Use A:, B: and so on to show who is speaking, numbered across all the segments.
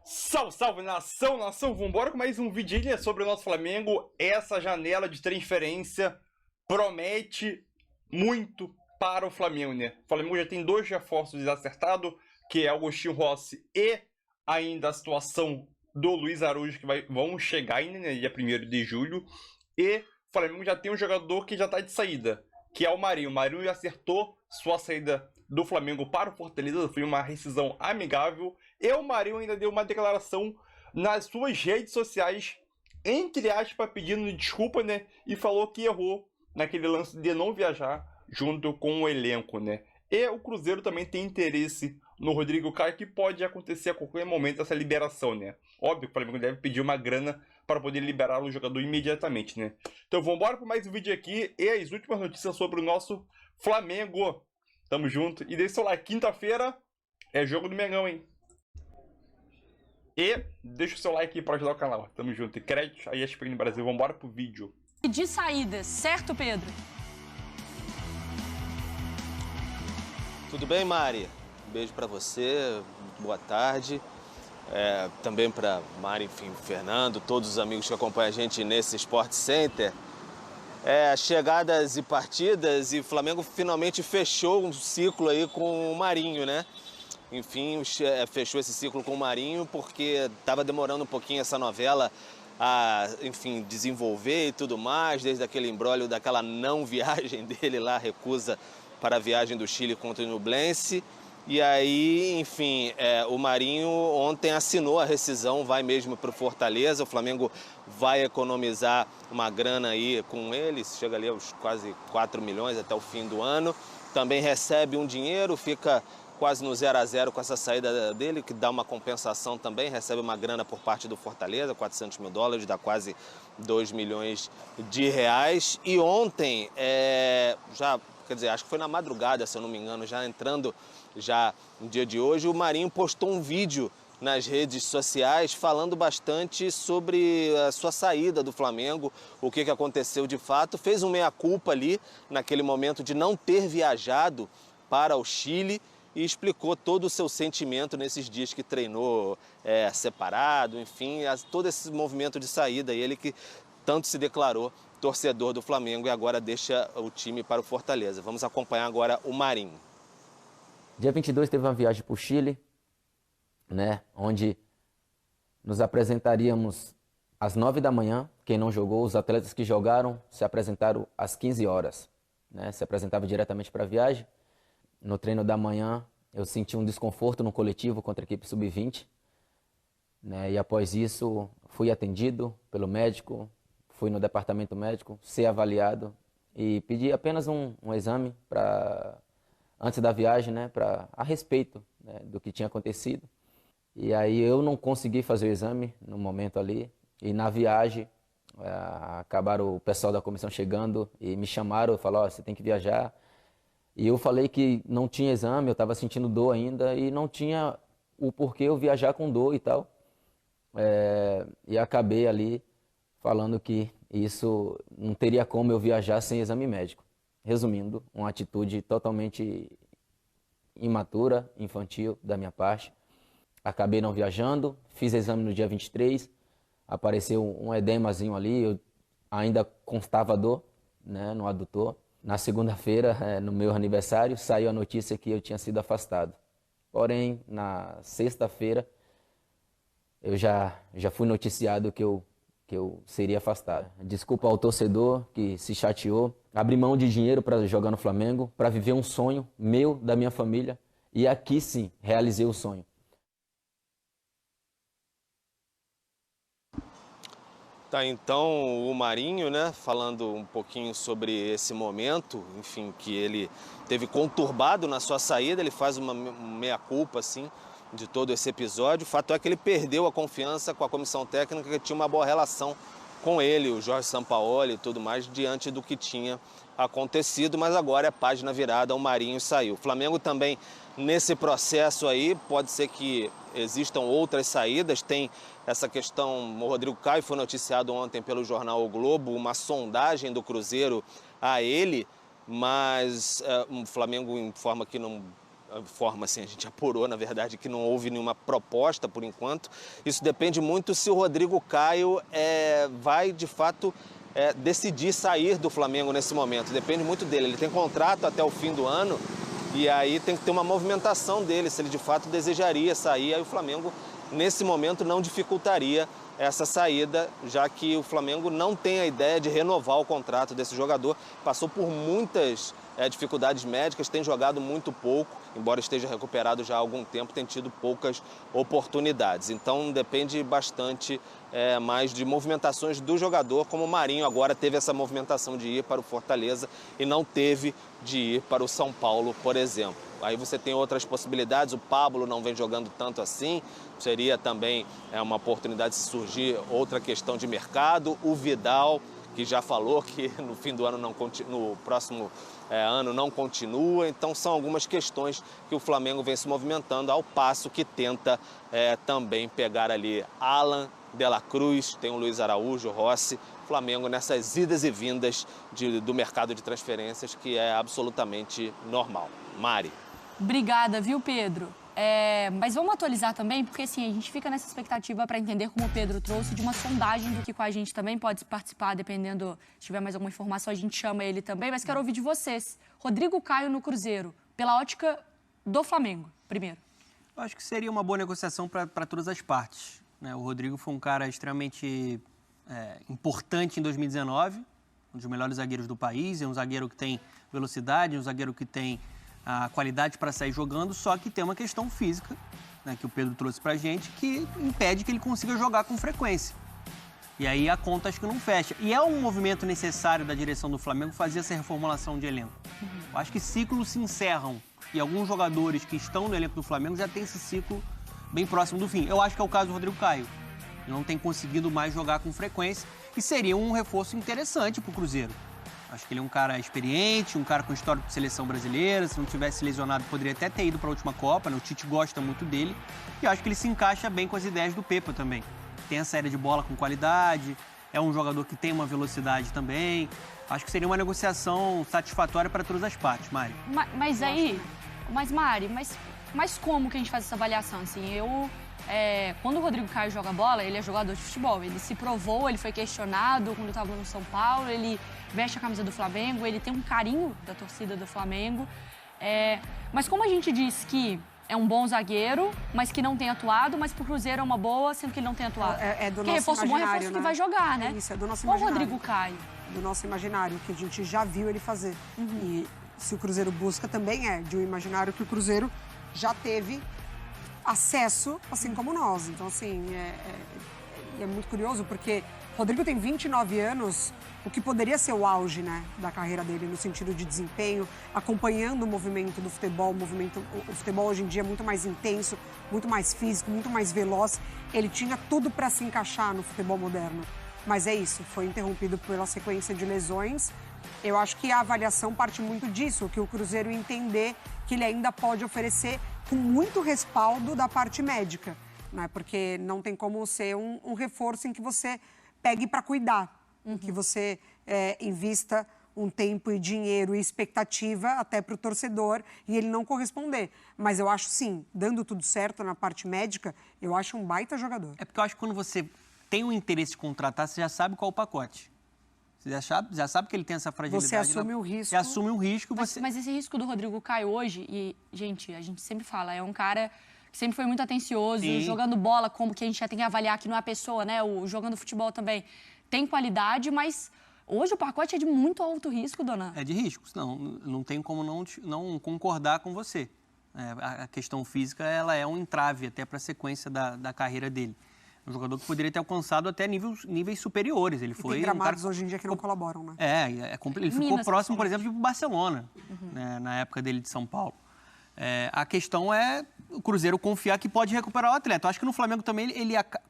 A: Salve, salve, nação, nação, vambora com mais um vídeo sobre o nosso Flamengo. Essa janela de transferência promete muito para o Flamengo, né? O Flamengo já tem dois reforços acertados, que é Agostinho Rossi e ainda a situação do Luiz Araújo, que vão chegar ainda, né, dia 1º de julho. E o Flamengo já tem um jogador que já está de saída, que é o Marinho. O Marinho já acertou sua saída do Flamengo para o Fortaleza, foi uma rescisão amigável. E o Marinho ainda deu uma declaração nas suas redes sociais, entre aspas, pedindo desculpa, né? E falou que errou naquele lance de não viajar junto com o elenco, né? E o Cruzeiro também tem interesse no Rodrigo Caio, que pode acontecer a qualquer momento essa liberação, né? Óbvio que o Flamengo deve pedir uma grana para poder liberar o jogador imediatamente, né? Então vamos embora para mais um vídeo aqui e as últimas notícias sobre o nosso Flamengo. Tamo junto. E deixa o seu like. Quinta-feira é jogo do Mengão, hein? E deixa o seu like aí para ajudar o canal. Tamo junto. E crédito aí a ESPN Brasil. Vambora pro vídeo.
B: De saída, certo, Pedro?
C: Tudo bem, Mari? Um beijo para você, boa tarde. Também para Mari, enfim, Fernando, todos os amigos que acompanham a gente nesse Sport Center. Chegadas e partidas, e o Flamengo finalmente fechou um ciclo aí com o Marinho, né? Enfim, fechou esse ciclo com o Marinho porque estava demorando um pouquinho essa novela a, enfim, desenvolver e tudo mais, desde aquele imbróglio daquela não viagem dele lá, recusa para a viagem do Chile contra o Ñublense. E aí, enfim, o Marinho ontem assinou a rescisão, vai mesmo para o Fortaleza. O Flamengo vai economizar uma grana aí com ele, chega ali aos quase 4 milhões até o fim do ano. Também recebe um dinheiro, fica quase no 0 a 0 com essa saída dele, que dá uma compensação também, recebe uma grana por parte do Fortaleza, 400 mil dólares, dá quase 2 milhões de reais. E ontem, quer dizer, acho que foi na madrugada, se eu não me engano, já entrando já no dia de hoje, o Marinho postou um vídeo nas redes sociais falando bastante sobre a sua saída do Flamengo, o que aconteceu de fato, fez um meia-culpa ali naquele momento de não ter viajado para o Chile e explicou todo o seu sentimento nesses dias que treinou separado, enfim, todo esse movimento de saída, e ele que tanto se declarou torcedor do Flamengo e agora deixa o time para o Fortaleza. Vamos acompanhar agora o Marinho.
D: Dia 22 teve uma viagem para o Chile, né, onde nos apresentaríamos às 9 da manhã. Quem não jogou, os atletas que jogaram se apresentaram às 15 horas. Né, se apresentava diretamente para a viagem. No treino da manhã, eu senti um desconforto no coletivo contra a equipe sub-20. Né, e após isso, fui atendido pelo médico, fui no departamento médico, ser avaliado e pedi apenas um exame antes da viagem, né, a respeito, né, do que tinha acontecido. E aí eu não consegui fazer o exame no momento ali. E na viagem, acabaram o pessoal da comissão chegando e me chamaram e falaram: você tem que viajar. E eu falei que não tinha exame, eu estava sentindo dor ainda e não tinha o porquê eu viajar com dor e tal. E acabei ali falando que isso não teria como eu viajar sem exame médico. Resumindo, uma atitude totalmente imatura, infantil da minha parte. Acabei não viajando, fiz exame no dia 23, apareceu um edemazinho ali, eu ainda constava dor, né, no adutor. Na segunda-feira, no meu aniversário, saiu a notícia que eu tinha sido afastado. Porém, na sexta-feira, eu já fui noticiado que eu seria afastado. Desculpa ao torcedor que se chateou. Abri mão de dinheiro para jogar no Flamengo, para viver um sonho meu, da minha família. E aqui sim, realizei o sonho.
C: Tá, então o Marinho, né, falando um pouquinho sobre esse momento, enfim, que ele teve conturbado na sua saída. Ele faz uma meia-culpa, assim, de todo esse episódio. O fato é que ele perdeu a confiança com a comissão técnica, que tinha uma boa relação com ele, o Jorge Sampaoli e tudo mais, diante do que tinha acontecido, mas agora é página virada, o Marinho saiu. O Flamengo também, nesse processo aí, pode ser que existam outras saídas. Tem essa questão, o Rodrigo Caio foi noticiado ontem pelo jornal O Globo, uma sondagem do Cruzeiro a ele, mas o Flamengo informa que não forma assim, a gente apurou, na verdade, que não houve nenhuma proposta por enquanto. Isso depende muito se o Rodrigo Caio vai, de fato, decidir sair do Flamengo nesse momento. Depende muito dele. Ele tem contrato até o fim do ano e aí tem que ter uma movimentação dele, se ele de fato desejaria sair. Aí o Flamengo, nesse momento, não dificultaria essa saída, já que o Flamengo não tem a ideia de renovar o contrato desse jogador. Passou por muitas dificuldades médicas, tem jogado muito pouco, embora esteja recuperado já há algum tempo, tem tido poucas oportunidades. Então depende bastante mais de movimentações do jogador, como o Marinho agora teve essa movimentação de ir para o Fortaleza e não teve de ir para o São Paulo, por exemplo. Aí você tem outras possibilidades, o Pablo não vem jogando tanto assim, seria também uma oportunidade se surgir outra questão de mercado. O Vidal, que já falou que no fim do ano, no próximo ano não continua. Então são algumas questões que o Flamengo vem se movimentando, ao passo que tenta também pegar ali Alan, De La Cruz, tem o Luiz Araújo, Rossi. Flamengo nessas idas e vindas do mercado de transferências, que é absolutamente normal. Mari.
B: Obrigada, viu, Pedro? Mas vamos atualizar também, porque assim, a gente fica nessa expectativa para entender, como o Pedro trouxe, de uma sondagem do que com a gente também pode participar, dependendo, se tiver mais alguma informação, a gente chama ele também, mas quero ouvir de vocês. Rodrigo Caio no Cruzeiro, pela ótica do Flamengo, primeiro.
E: Eu acho que seria uma boa negociação para todas as partes, né? O Rodrigo foi um cara extremamente importante em 2019, um dos melhores zagueiros do país, é um zagueiro que tem velocidade, um zagueiro que tem a qualidade para sair jogando, só que tem uma questão física, né, que o Pedro trouxe pra gente, que impede que ele consiga jogar com frequência. E aí a conta acho que não fecha. E é um movimento necessário da direção do Flamengo fazer essa reformulação de elenco. Eu acho que ciclos se encerram e alguns jogadores que estão no elenco do Flamengo já têm esse ciclo bem próximo do fim. Eu acho que é o caso do Rodrigo Caio. Ele não tem conseguido mais jogar com frequência e seria um reforço interessante pro Cruzeiro. Acho que ele é um cara experiente, um cara com histórico de seleção brasileira. Se não tivesse lesionado, poderia até ter ido para a última Copa, né? O Tite gosta muito dele. E eu acho que ele se encaixa bem com as ideias do Pepa também. Tem a saída de bola com qualidade, é um jogador que tem uma velocidade também. Acho que seria uma negociação satisfatória para todas as partes, Mari.
B: Mas como que a gente faz essa avaliação? Assim, quando o Rodrigo Caio joga bola, ele é jogador de futebol. Ele se provou, ele foi questionado quando estava no São Paulo, ele veste a camisa do Flamengo, ele tem um carinho da torcida do Flamengo. Mas como a gente diz que é um bom zagueiro, mas que não tem atuado, mas pro Cruzeiro é uma boa, sendo que ele não tem atuado.
F: Do
B: que
F: nosso
B: reforço bom é reforço, né? Que vai jogar, né?
F: Isso, é do nosso
B: Ou o
F: imaginário.
B: Rodrigo Caio.
F: Do nosso imaginário, que a gente já viu ele fazer. E se o Cruzeiro busca, também é de um imaginário que o Cruzeiro já teve acesso, assim como nós. Então, assim, é muito curioso, porque Rodrigo tem 29 anos, o que poderia ser o auge, né, da carreira dele, no sentido de desempenho, acompanhando o movimento do futebol. O futebol hoje em dia é muito mais intenso, muito mais físico, muito mais veloz. Ele tinha tudo para se encaixar no futebol moderno. Mas é isso, foi interrompido pela sequência de lesões. Eu acho que a avaliação parte muito disso, que o Cruzeiro entender que ele ainda pode oferecer com muito respaldo da parte médica, né? Porque não tem como ser um reforço em que você pegue para cuidar, em que você invista um tempo e dinheiro e expectativa até para o torcedor e ele não corresponder. Mas eu acho, sim, dando tudo certo na parte médica, eu acho um baita jogador.
E: É porque eu acho que quando você tem o interesse de contratar, você já sabe qual é o pacote. Você já sabe que ele tem essa fragilidade.
F: Você assume o risco.
E: Você assume um risco.
B: Mas esse risco do Rodrigo Caio hoje, e, gente, a gente sempre fala, é um cara que sempre foi muito atencioso,
E: Sim.
B: jogando bola, como que a gente já tem que avaliar que não é a pessoa, né? Jogando futebol também tem qualidade, mas hoje o pacote é de muito alto risco, dona.
E: É de riscos, não tem como não concordar com você. A questão física, ela é um entrave até para a sequência da carreira dele. Um jogador que poderia ter alcançado até níveis superiores. Ele foi
F: tem gramados hoje em dia que não colaboram, né?
E: Ele ficou próximo, por exemplo, de Barcelona, né, na época dele de São Paulo. A questão é o Cruzeiro confiar que pode recuperar o atleta. Eu acho que no Flamengo também,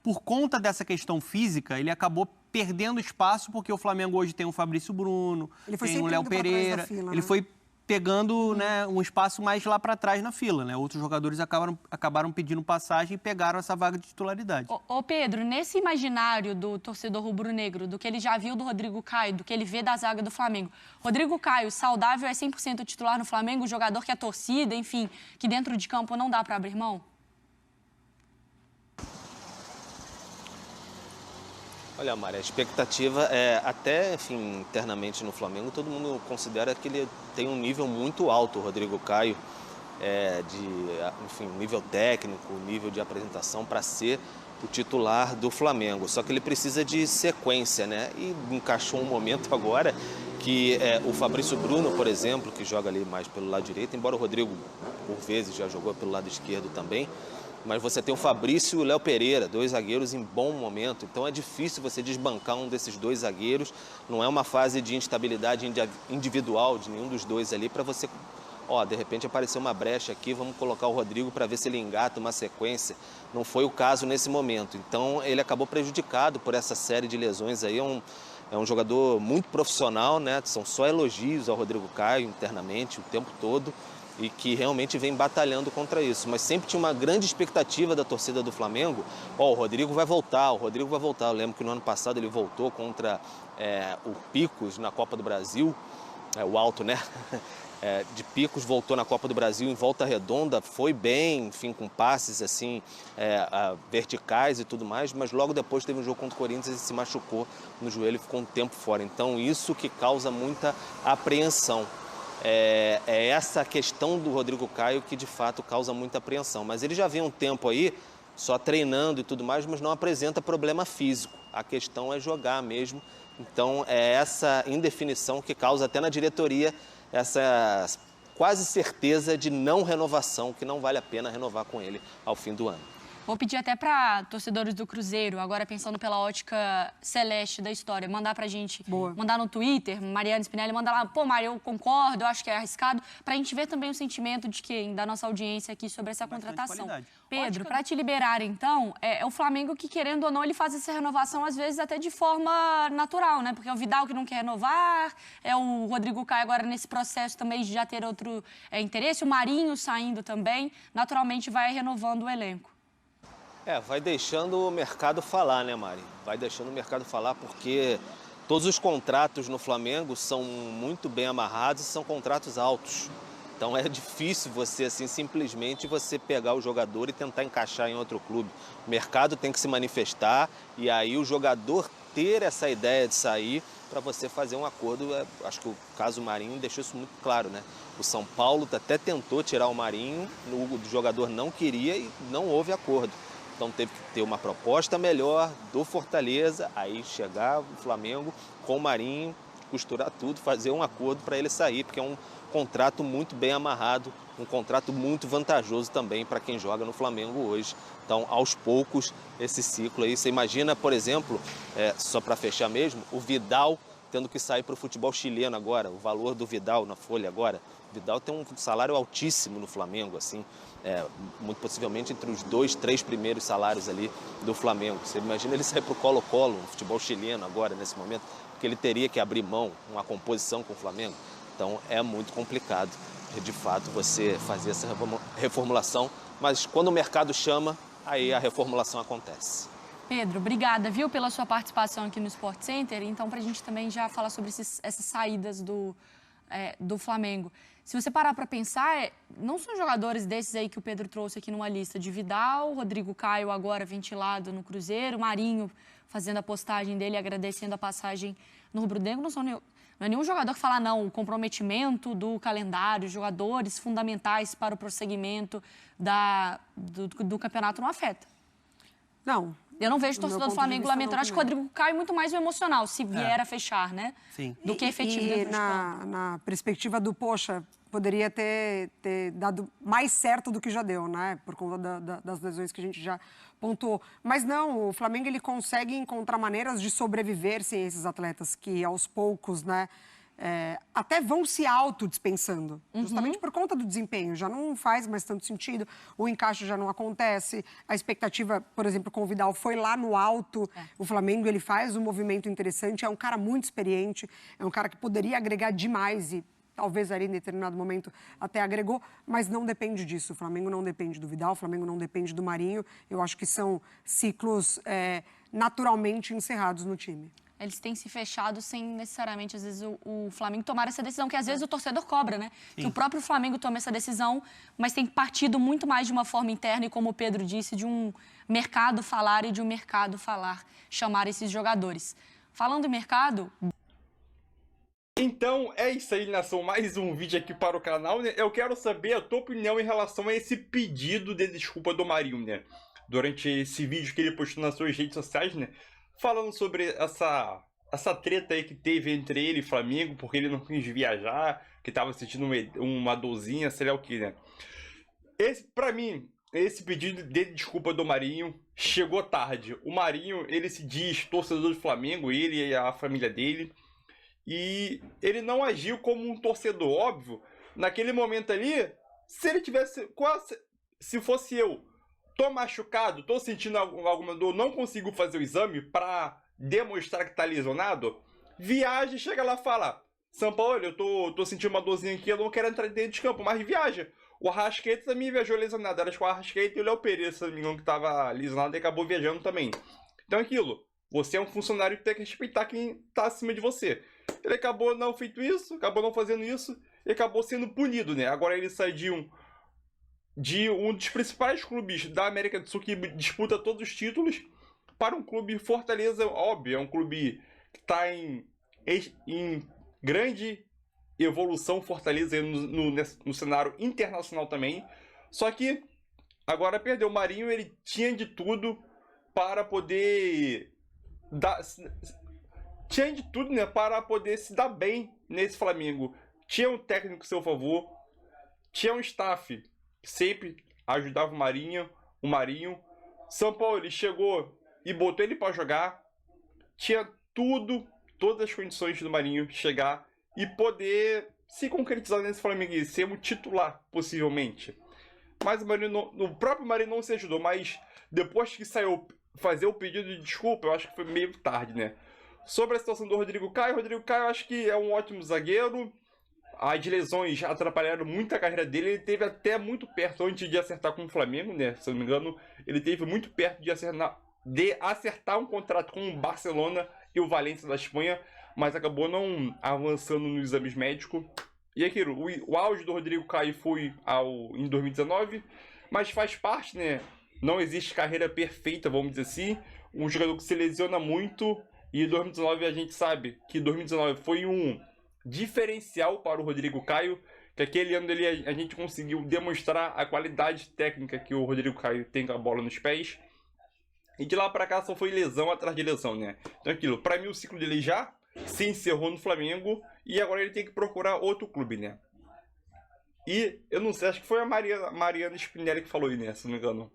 E: por conta dessa questão física, ele acabou perdendo espaço, porque o Flamengo hoje tem o Fabrício Bruno, tem o Léo Pereira. Ele foi pegando, né, um espaço mais lá para trás na fila, né? Outros jogadores acabaram pedindo passagem e pegaram essa vaga de titularidade.
B: Ô Pedro, nesse imaginário do torcedor rubro-negro, do que ele já viu do Rodrigo Caio, do que ele vê da zaga do Flamengo, Rodrigo Caio, saudável, é 100% titular no Flamengo, jogador que é torcida, enfim, que dentro de campo não dá para abrir mão?
C: Olha, Mari, a expectativa é, até, enfim, internamente no Flamengo, todo mundo considera que ele tem um nível muito alto, o Rodrigo Caio, enfim, nível técnico, nível de apresentação para ser o titular do Flamengo. Só que ele precisa de sequência, né? E encaixou um momento agora que o Fabrício Bruno, por exemplo, que joga ali mais pelo lado direito, embora o Rodrigo, por vezes, já jogou pelo lado esquerdo também, mas você tem o Fabrício e o Léo Pereira, dois zagueiros em bom momento. Então é difícil você desbancar um desses dois zagueiros. Não é uma fase de instabilidade individual de nenhum dos dois ali para você, de repente apareceu uma brecha aqui, vamos colocar o Rodrigo para ver se ele engata uma sequência. Não foi o caso nesse momento. Então ele acabou prejudicado por essa série de lesões aí. É um jogador muito profissional, né? São só elogios ao Rodrigo Caio internamente o tempo todo, e que realmente vem batalhando contra isso. Mas sempre tinha uma grande expectativa da torcida do Flamengo. O Rodrigo vai voltar, o Rodrigo vai voltar. Eu lembro que no ano passado ele voltou contra o Picos na Copa do Brasil, o Alto, né? De Picos, voltou na Copa do Brasil em Volta Redonda, foi bem, enfim, com passes assim, verticais e tudo mais, mas logo depois teve um jogo contra o Corinthians e se machucou no joelho e ficou um tempo fora. Então isso que causa muita apreensão. É essa questão do Rodrigo Caio que de fato causa muita apreensão. Mas ele já vem um tempo aí só treinando e tudo mais, mas não apresenta problema físico. A questão é jogar mesmo. Então é essa indefinição que causa até na diretoria essa quase certeza de não renovação, que não vale a pena renovar com ele ao fim do ano.
B: Vou pedir até para torcedores do Cruzeiro, agora pensando pela ótica celeste da história, mandar pra gente, mandar no Twitter, Mariana Spinelli, manda lá, Mari, eu concordo, eu acho que é arriscado, pra gente ver também o sentimento de quem, da nossa audiência aqui sobre essa contratação. Pedro, para te liberar então, é o Flamengo que, querendo ou não, ele faz essa renovação às vezes até de forma natural, né? Porque é o Vidal que não quer renovar, é o Rodrigo Caio agora nesse processo também de já ter outro interesse, o Marinho saindo também, naturalmente vai renovando o elenco.
C: Vai deixando o mercado falar, né, Mari? Vai deixando o mercado falar porque todos os contratos no Flamengo são muito bem amarrados e são contratos altos. Então é difícil você, assim, simplesmente você pegar o jogador e tentar encaixar em outro clube. O mercado tem que se manifestar e aí o jogador ter essa ideia de sair para você fazer um acordo. Acho que o caso Marinho deixou isso muito claro, né? O São Paulo até tentou tirar o Marinho, o jogador não queria e não houve acordo. Então teve que ter uma proposta melhor do Fortaleza, aí chegar o Flamengo com o Marinho, costurar tudo, fazer um acordo para ele sair, porque é um contrato muito bem amarrado, um contrato muito vantajoso também para quem joga no Flamengo hoje. Então, aos poucos, esse ciclo aí, você imagina, por exemplo, só para fechar mesmo, o Vidal tendo que sair para o futebol chileno agora, o valor do Vidal na Folha agora. O Vidal tem um salário altíssimo no Flamengo, assim, muito possivelmente entre os 2, 3 primeiros salários ali do Flamengo. Você imagina ele sair para o Colo-Colo, no futebol chileno agora, nesse momento, porque ele teria que abrir mão, uma composição com o Flamengo. Então é muito complicado, de fato, você fazer essa reformulação, mas quando o mercado chama, aí a reformulação acontece.
B: Pedro, obrigada, viu, pela sua participação aqui no Sport Center. Então, para a gente também já falar sobre essas saídas do Flamengo. Se você parar para pensar, não são jogadores desses aí que o Pedro trouxe aqui numa lista de Vidal, Rodrigo Caio agora ventilado no Cruzeiro, Marinho fazendo a postagem dele, agradecendo a passagem no rubro-negro, não é nenhum jogador que fala, não, o comprometimento do calendário, jogadores fundamentais para o prosseguimento do campeonato não afeta.
F: Não.
B: Eu não vejo o torcedor do Flamengo lamentando. Acho que o Rodrigo Caio muito mais o emocional, se vier a fechar, né?
E: Sim.
B: Do que efetivo dentro de campo.
F: Na perspectiva do, poderia ter dado mais certo do que já deu, né? Por conta das lesões que a gente já pontuou. Mas não, o Flamengo ele consegue encontrar maneiras de sobreviver sem esses atletas que aos poucos, né? Até vão se autodispensando, justamente por conta do desempenho. Já não faz mais tanto sentido, o encaixe já não acontece, a expectativa, por exemplo, com o Vidal foi lá no alto. O Flamengo ele faz um movimento interessante, é um cara muito experiente, é um cara que poderia agregar demais e talvez ali em determinado momento até agregou, mas não depende disso. O Flamengo não depende do Vidal, o Flamengo não depende do Marinho. Eu acho que são ciclos naturalmente encerrados no time.
B: Eles têm se fechado sem necessariamente, às vezes, o Flamengo tomar essa decisão, que às vezes o torcedor cobra, né? Sim. Que o próprio Flamengo toma essa decisão, mas tem partido muito mais de uma forma interna e, como o Pedro disse, de um mercado falar e de um mercado falar, chamar esses jogadores. Falando em mercado...
A: Então, é isso aí, nação. Mais um vídeo aqui para o canal, né? Eu quero saber a tua opinião em relação a esse pedido de desculpa do Marinho, né? Durante esse vídeo que ele postou nas suas redes sociais, né? Falando sobre essa treta aí que teve entre ele e Flamengo, porque ele não quis viajar, que tava sentindo uma dorzinha, sei lá o que, né? Pra mim, esse pedido de desculpa do Marinho chegou tarde. O Marinho, ele se diz torcedor do Flamengo, ele e a família dele, e ele não agiu como um torcedor, óbvio. Naquele momento ali, se ele tivesse... Se fosse eu, tô machucado, tô sentindo alguma dor, não consigo fazer o exame pra demonstrar que tá lesionado, viaja e chega lá e fala: São Paulo, eu tô sentindo uma dorzinha aqui, eu não quero entrar dentro de campo, mas viaja. O Arrascaeta também viajou lesionado, era o Arrascaeta e o Léo Pereira, se não me engano, que tava lesionado e acabou viajando também. Então é aquilo, você é um funcionário que tem que respeitar quem tá acima de você. Ele acabou não feito isso, acabou não fazendo isso, e acabou sendo punido, né? Agora ele sai de um dos principais clubes da América do Sul que disputa todos os títulos para um clube Fortaleza, óbvio, é um clube que está em grande evolução, Fortaleza no cenário internacional também, só que agora perdeu o Marinho, ele tinha de tudo para poder né, para poder se dar bem nesse Flamengo. Tinha um técnico a seu favor, tinha um staff sempre ajudava o Marinho. São Paulo, ele chegou e botou ele para jogar. Tinha todas as condições do Marinho chegar e poder se concretizar nesse Flamengo e ser um titular, possivelmente. Mas o próprio Marinho não se ajudou, mas depois que saiu fazer o pedido de desculpa, eu acho que foi meio tarde, né? Sobre a situação do Rodrigo Caio, eu acho que é um ótimo zagueiro. As lesões atrapalharam muito a carreira dele. Ele teve até muito perto, antes de acertar com o Flamengo, né? Se eu não me engano, ele teve muito perto de acertar um contrato com o Barcelona e o Valência da Espanha, mas acabou não avançando nos exames médicos. E aquilo, o auge do Rodrigo Caio foi em 2019, mas faz parte, né? Não existe carreira perfeita, vamos dizer assim. Um jogador que se lesiona muito, e 2019 a gente sabe que 2019 foi um diferencial para o Rodrigo Caio, que aquele ano a gente conseguiu demonstrar a qualidade técnica que o Rodrigo Caio tem com a bola nos pés, e de lá para cá só foi lesão atrás de lesão, né? Então aquilo, para mim o ciclo dele já se encerrou no Flamengo e agora ele tem que procurar outro clube, né? E eu não sei, acho que foi a Mariana Spinelli que falou aí, né? Se não me engano.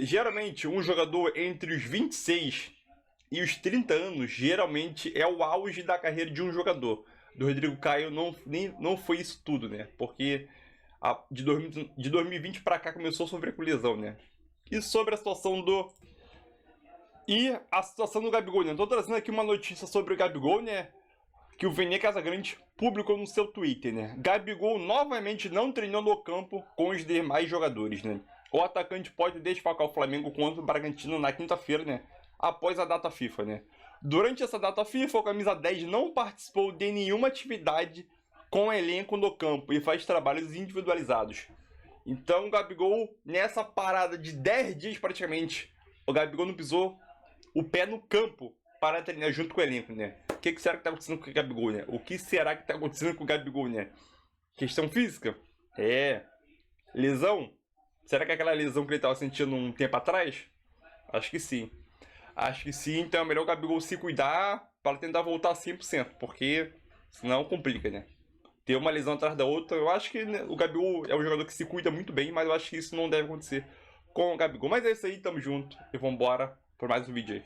A: Geralmente um jogador entre os 26 e os 30 anos, geralmente, é o auge da carreira de um jogador. Do Rodrigo Caio não foi isso tudo, né? Porque de 2020 para cá começou a sofrer com lesão, né? E sobre a situação do Gabigol, né? Tô trazendo aqui uma notícia sobre o Gabigol, né? Que o Vene Casagrande publicou no seu Twitter, né? Gabigol novamente não treinou no campo com os demais jogadores, né? O atacante pode desfalcar o Flamengo contra o Bragantino na quinta-feira, né? Após a data FIFA, né? Durante essa data FIFA, o camisa 10 não participou de nenhuma atividade com o elenco no campo e faz trabalhos individualizados. Então, o Gabigol, nessa parada de 10 dias praticamente, o Gabigol não pisou o pé no campo para treinar junto com o elenco, né? O que será que está acontecendo com o Gabigol, né? O que será que está acontecendo com o Gabigol, né? Questão física? Lesão? Será que é aquela lesão que ele estava sentindo um tempo atrás? Acho que sim. Então é melhor o Gabigol se cuidar para tentar voltar 100%, porque senão complica, né? Ter uma lesão atrás da outra, eu acho que, né, o Gabigol é um jogador que se cuida muito bem, mas eu acho que isso não deve acontecer com o Gabigol. Mas é isso aí, tamo junto e vambora para mais um vídeo aí.